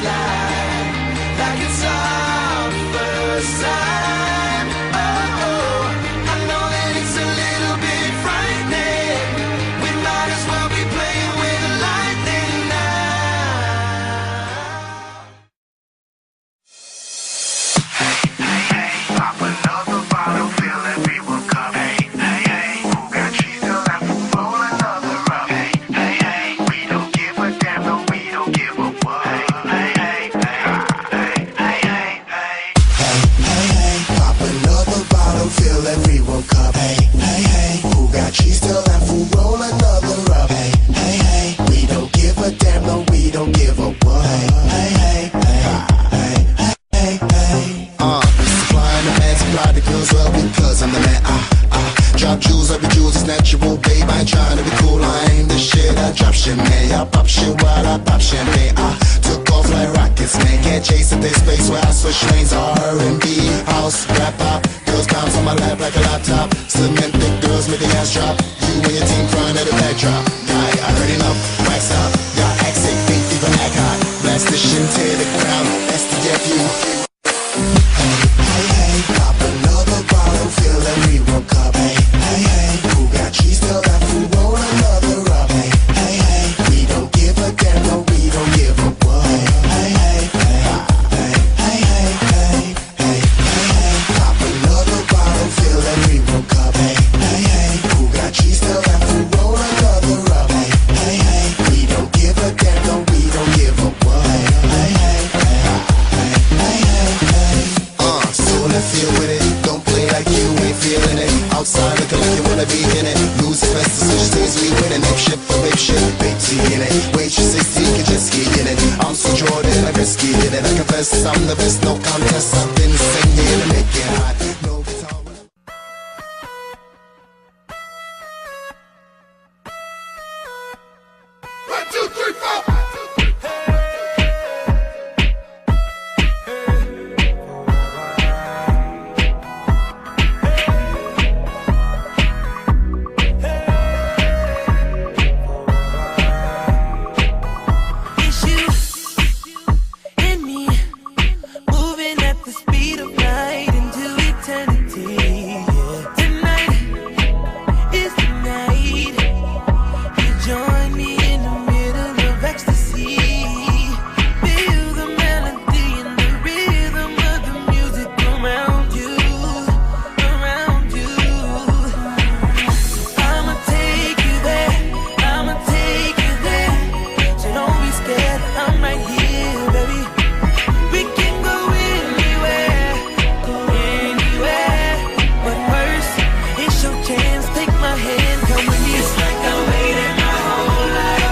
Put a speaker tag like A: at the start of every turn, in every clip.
A: like it's our first time. Oh, I know that it's a little bit frightening. We might as well be playing with lightning now.
B: Hey, hey, pop another bottle, fill everyone cup. Hey, hey, hey, who got cheese? Still that fool, roll another up. Hey, hey, hey, we don't give a damn, no, we don't give a fuck. Hey, hey, hey, hey, hey, hey, hey, hey,
C: Pop another bottle, fill everyone cup. Hey, hey, hey, who got cheese? Still that fool, roll another up. Hey, hey, hey, we don't give a damn, no, we don't give a what. Hey, hey, hey, hey, hey, hey. Supplying the man, supply the girls, well, because I'm the man. Drop jewels, every jewels is natural, babe. I ain't trying to be cool, I ain't the shit. I drop shit, man. I pop shit while I pop champagne. I took off like rockets, man. Can't chase at this space where I switch lanes. R&B, house, rap, pop. Girls bounce on my lap like a laptop. Cement thick girls make the ass drop. You and your team crying at the backdrop. Guy, I heard enough, wax out. Y'all act sick, think even act hot. Blast this shit, tear the ground. STFU. Hey, hey, pop another bottle, fill everyone cup. Hey, hey, hey, who got cheese? Still that fool, roll another up. Hey, hey, hey, we don't give a damn, no, we don't give a what. Hey, hey, hey, hey, hey, hey, hey, hey, hey, pop another bottle, fill everyone cup. Hey, hey, hey, who got cheese? Still that fool, roll another up. Hey, hey, hey, we don't give a damn, no, we don't give a what. Hey, hey, hey, hey, hey, hey. So let's feel with it. Don't play like you ain't feeling it. Outside looking like you wanna be in it. Lose the best decisions, we winning. Ape shit for babe shit, big T in it. Waitress 16 can just ski in it. I'm so Jordan, I risky in it. I confess I'm the best, no contest. I've been singing to make it hot. No guitar.
A: One, two, three, four.
D: It's you and me, moving at the speed of light into eternity. Yeah. Tonight is the night. You join me in the middle of ecstasy. Feel the melody and the rhythm of the music around you, around you. I'ma take you there, I'ma take you there. So don't be scared, I'm right here, baby. We can go anywhere, but first, it's your chance. Take my hand, come with me. It's like I waited my whole life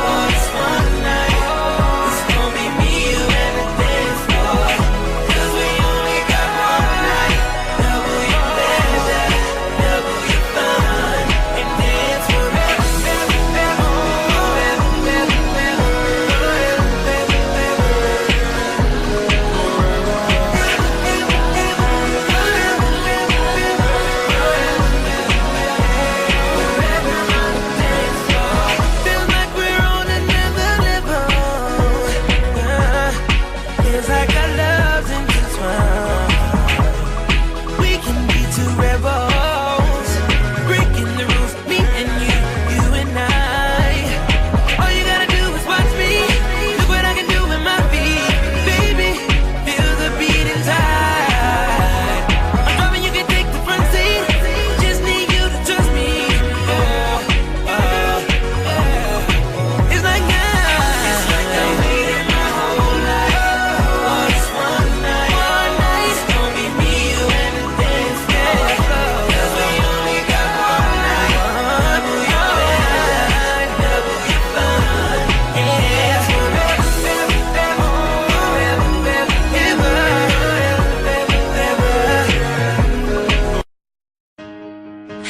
D: for this one night. It's gonna be me, you, and the dance floor. 'Cause we only got one night. Double your pleasure, double your fun, and dance forever, Feels like we're on another level. Feels like our love's intertwined. We can be two rebels, breaking the rules, me and you, you and I. All you gotta do is watch me. Look what I can do with my feet, baby. Feel the beat inside. I'm driving, you can take the front seat. Just need you to trust me. It's like I waited my whole life for this one night. It's gonna be me, you, and the dance floor. 'Cause we only got one night. Double your pleasure, double your fun, and dance forever.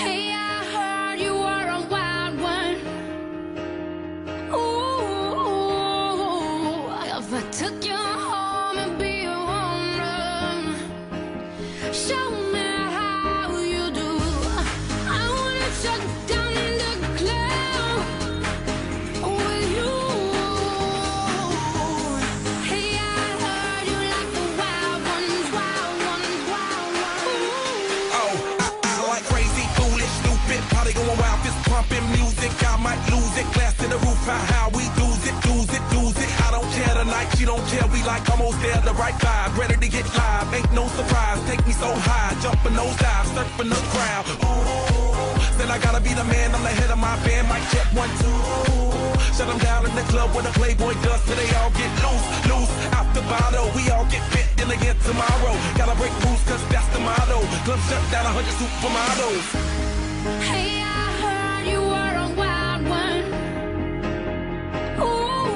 E: Hey, I heard you were a wild one. Ooh, if I took you home and be a woman, show me how you do. I wanna shut down the club with you. Hey,
F: like, she don't care, we like almost there, the right vibe, ready to get live, ain't no surprise, take me so high, jumping those dives, surfing the crowd, ooh, said I gotta be the man, I'm the head of my band, mic check 1, 2, shut them down in the club where the Playboy does, so they all get loose, out the bottle, we all get fit in again tomorrow, gotta break rules cause that's the motto, club shut down 100 supermodels.
E: Hey, I heard you were a wild one. Ooh,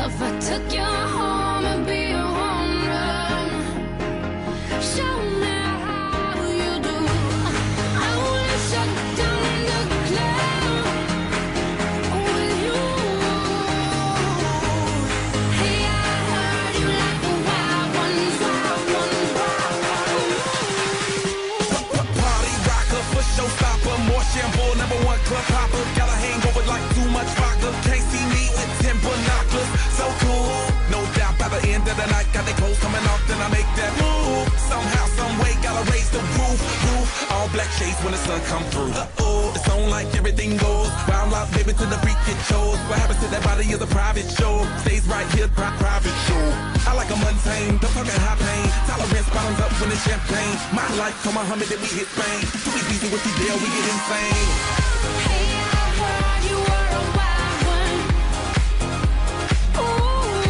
E: if I took you home, it'd be a home run. Show me how you do. I wanna shut down in the club with you. Hey, I heard you like the wild ones, wild ones, wild ones.
F: Party rocker, for showstopper, more shampoo, #1 club hopper. Got a hangover like too much vodka. Can't see me with 10 binoculars. So cool, no doubt by the end of the night, got the clothes coming off, then I make that move. Somehow, some way, gotta raise the roof. All black shades when the sun come through. It's on like everything goes. Wild out, baby, to the freak it shows. What happens to that body is a private show. Stays right here, private show. I like a mundane, don't talk high pain. Tolerance bottoms up when it's champagne. My life, come Muhammad, then we hit Spain. Too easy with the deal, we get insane.
E: Hey, I heard you were a wild one. Ooh,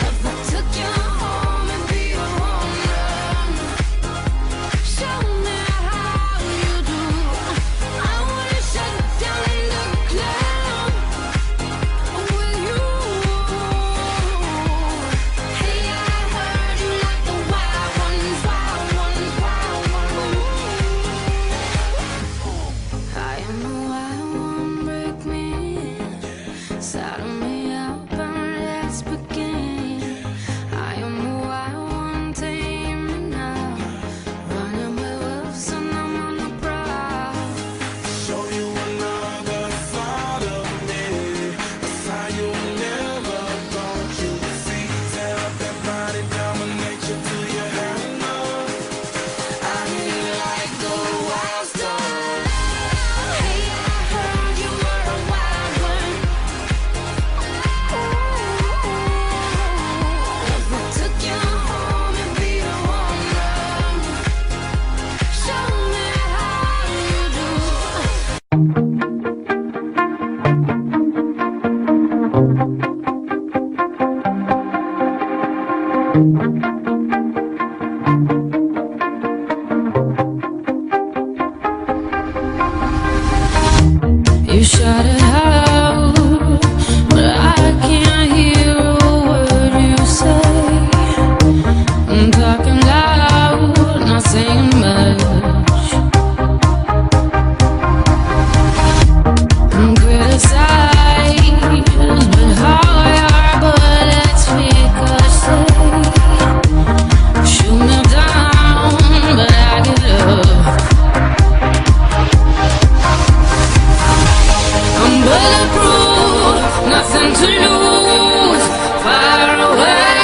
E: if I took you home, it'd be a home run. Show me how you do. I wanna shut down in the club with you. Hey, I heard you like the wild ones, wild ones, wild ones. I am the wild one, break me in. Saddle me up and let's begin. I am the wild one, tame me now. Running with wolves and I'm on the prowl.
F: Show you another side of me. A side you never thought you'd see. Tear up that body, dominate you till you have enough.
E: I need like the wild star. Hey, I heard you were a wild one. Ooh, if I took you home, it'd be a home run. Show me how you do. You shut it out, but I can't hear a word you say. I'm talking loud, not saying much. I'm criticized, but how your bullets ricochet. Shoot me down, but I get up. I'm bulletproof, nothing to lose. Far away,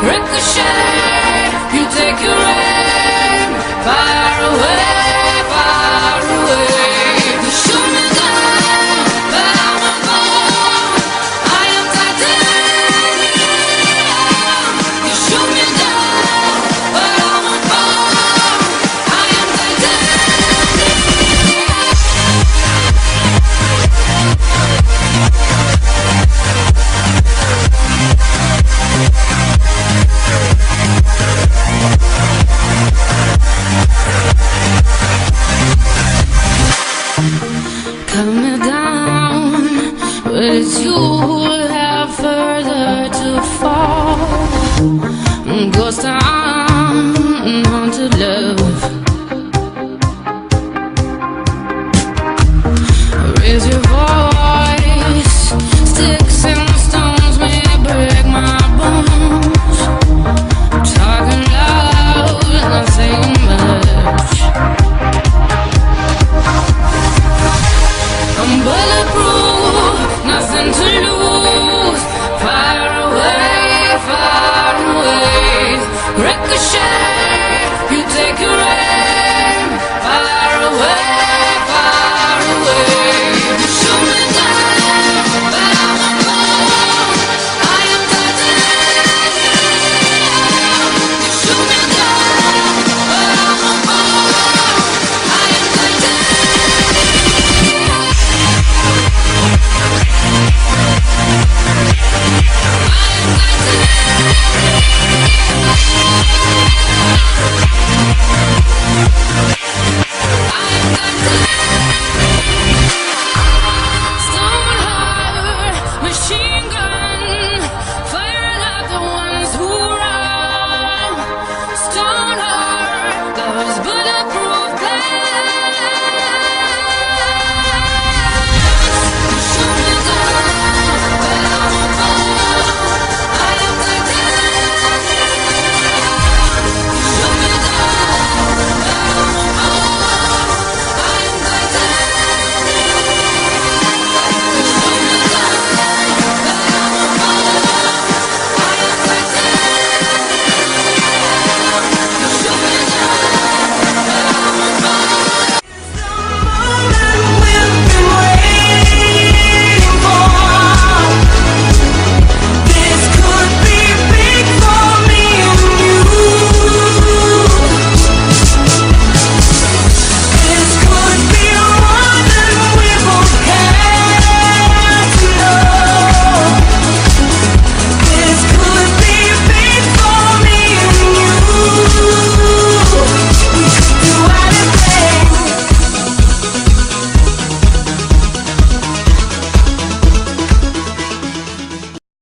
E: ricochet. You take your aim. Far away, you shoot me down, but I won't fall. I am titanium. You shoot me down, but I won't fall. I am cut me down, but it's you who have further to fall. Ghost town, haunted love. Raise your voice, sticks and stones may break my bones. Talking loud, not saying much. I'm bulletproof, nothing to lose. Far away, ricochet. You take your